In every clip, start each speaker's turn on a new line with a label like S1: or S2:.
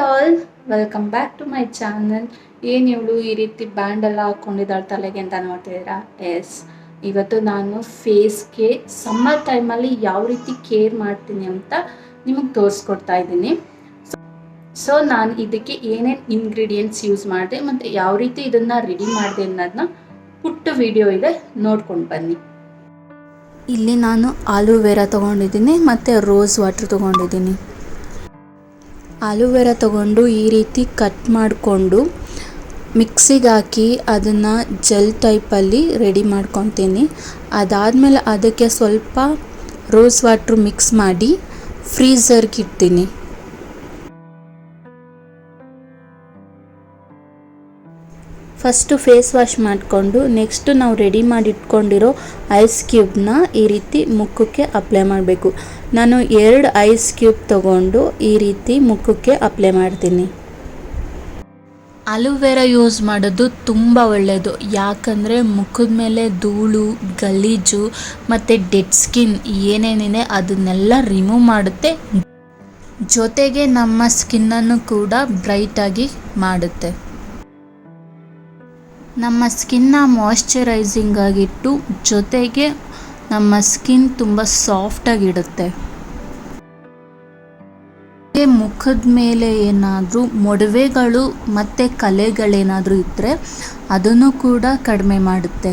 S1: All, welcome back to my channel. ಏನು ಇವಳು ಈ ರೀತಿ ಬ್ಯಾಂಡ್ ಎಲ್ಲ ಹಾಕ್ಕೊಂಡಿದ್ದಾಳೆ ತಲೆಗೆ ಅಂತ ನೋಡ್ತಿದ್ದೀರಾ? ಎಸ್, ಇವತ್ತು ನಾನು ಫೇಸ್ಗೆ ಸಮ್ಮರ್ ಟೈಮಲ್ಲಿ ಯಾವ ರೀತಿ ಕೇರ್ ಮಾಡ್ತೀನಿ ಅಂತ ನಿಮಗೆ ತೋರಿಸ್ಕೊಡ್ತಾ ಇದ್ದೀನಿ. ಸೊ ನಾನು ಇದಕ್ಕೆ ಏನೇನು ಇಂಗ್ರೀಡಿಯೆಂಟ್ಸ್ ಯೂಸ್ ಮಾಡಿದೆ ಮತ್ತು ಯಾವ ರೀತಿ ಇದನ್ನು ರೆಡಿ ಮಾಡಿದೆ ಅನ್ನೋದನ್ನ ಪುಟ್ಟ ವಿಡಿಯೋ ಇದೆ, ನೋಡ್ಕೊಂಡು ಬನ್ನಿ. ಇಲ್ಲಿ ನಾನು ಆಲೂವೆರಾ ತೊಗೊಂಡಿದ್ದೀನಿ ಮತ್ತು ರೋಸ್ ವಾಟರ್ ತೊಗೊಂಡಿದ್ದೀನಿ. ಆಲೂವೆರಾ ತೊಗೊಂಡು ಈ ರೀತಿ ಕಟ್ ಮಾಡಿಕೊಂಡು ಮಿಕ್ಸಿಗೆ ಹಾಕಿ ಅದನ್ನು ಜೆಲ್ ಟೈಪಲ್ಲಿ ರೆಡಿ ಮಾಡ್ಕೊತೀನಿ. ಅದಾದಮೇಲೆ ಅದಕ್ಕೆ ಸ್ವಲ್ಪ ರೋಸ್ ವಾಟ್ರ್ ಮಿಕ್ಸ್ ಮಾಡಿ ಫ್ರೀಝರ್ಗೆ ಇಡ್ತೀನಿ. ಫಸ್ಟು ಫೇಸ್ ವಾಶ್ ಮಾಡಿಕೊಂಡು ನೆಕ್ಸ್ಟು ನಾವು ರೆಡಿ ಮಾಡಿ ಇಟ್ಕೊಂಡಿರೋ ಐಸ್ ಕ್ಯೂಬ್ನ ಈ ರೀತಿ ಮುಖಕ್ಕೆ ಅಪ್ಲೈ ಮಾಡಬೇಕು. ನಾನು 2 ಐಸ್ ಕ್ಯೂಬ್ ತೊಗೊಂಡು ಈ ರೀತಿ ಮುಖಕ್ಕೆ ಅಪ್ಲೈ ಮಾಡ್ತೀನಿ. ಆಲೂವೆರಾ ಯೂಸ್ ಮಾಡೋದು ತುಂಬ ಒಳ್ಳೆಯದು, ಯಾಕಂದರೆ ಮುಖದ ಮೇಲೆ ಧೂಳು, ಗಲೀಜು ಮತ್ತು ಡೆಡ್ ಸ್ಕಿನ್ ಏನೇನಿದೆ ಅದನ್ನೆಲ್ಲ ರಿಮೂವ್ ಮಾಡುತ್ತೆ. ಜೊತೆಗೆ ನಮ್ಮ ಸ್ಕಿನ್ನನ್ನು ಕೂಡ ಬ್ರೈಟಾಗಿ ಮಾಡುತ್ತೆ. ನಮ್ಮ ಸ್ಕಿನ್ನ ಮಾಯ್ಶ್ಚರೈಸಿಂಗ್ ಆಗಿಟ್ಟು ಜೊತೆಗೆ ನಮ್ಮ ಸ್ಕಿನ್ ತುಂಬ ಸಾಫ್ಟಾಗಿಡುತ್ತೆ. ಮುಖದ ಮೇಲೆ ಏನಾದರೂ ಮೊಡವೆಗಳು ಮತ್ತು ಕಲೆಗಳೇನಾದರೂ ಇದ್ದರೆ ಅದನ್ನು ಕೂಡ ಕಡಿಮೆ ಮಾಡುತ್ತೆ.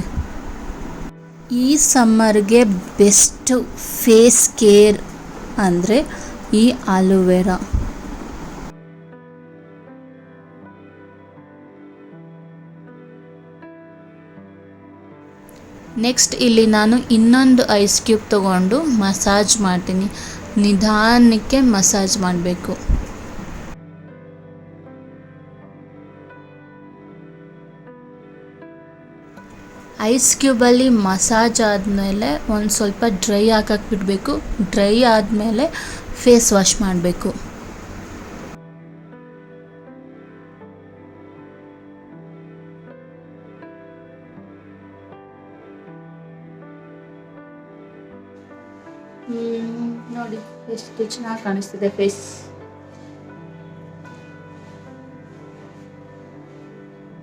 S1: ಈ ಸಮ್ಮರ್ಗೆ ಬೆಸ್ಟ್ ಫೇಸ್ ಕೇರ್ ಅಂದರೆ ಈ ಆಲೂವೆರಾ. ನೆಕ್ಸ್ಟ್ ಇಲ್ಲಿ ನಾನು ಇನ್ನೊಂದು ಐಸ್ ಕ್ಯೂಬ್ ತೊಗೊಂಡು ಮಸಾಜ್ ಮಾಡ್ತೀನಿ. ನಿಧಾನಕ್ಕೆ ಮಸಾಜ್ ಮಾಡಬೇಕು. ಐಸ್ ಕ್ಯೂಬಲ್ಲಿ ಮಸಾಜ್ ಆದಮೇಲೆ ಒಂದು ಸ್ವಲ್ಪ ಡ್ರೈ ಹಾಕಕ್ಕೆ ಬಿಡಬೇಕು. ಡ್ರೈ ಆದಮೇಲೆ ಫೇಸ್ ವಾಶ್ ಮಾಡಬೇಕು. ನೋಡಿ ಎಷ್ಟು ಚೆನ್ನಾಗಿ ಕಾಣಿಸ್ತಿದೆ ಫೇಸ್.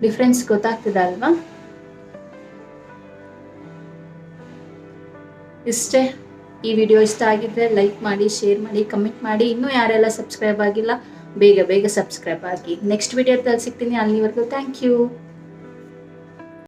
S1: ಡಿಫ್ರೆನ್ಸ್ ಗೊತ್ತಾಗ್ತಿದೆ ಅಲ್ವಾ? ಇಷ್ಟೇ. ಈ ವಿಡಿಯೋ ಇಷ್ಟ ಆಗಿದ್ರೆ ಲೈಕ್ ಮಾಡಿ, ಶೇರ್ ಮಾಡಿ, ಕಮೆಂಟ್ ಮಾಡಿ. ಇನ್ನೂ ಯಾರೆಲ್ಲ ಸಬ್ಸ್ಕ್ರೈಬ್ ಆಗಿಲ್ಲ ಬೇಗ ಬೇಗ ಸಬ್ಸ್ಕ್ರೈಬ್ ಆಗಿ. ನೆಕ್ಸ್ಟ್ ವಿಡಿಯೋದಲ್ಲಿ ಸಿಗ್ತೀನಿ. ಅಲ್ಲಿವರೆಗೂ ಥ್ಯಾಂಕ್ ಯು.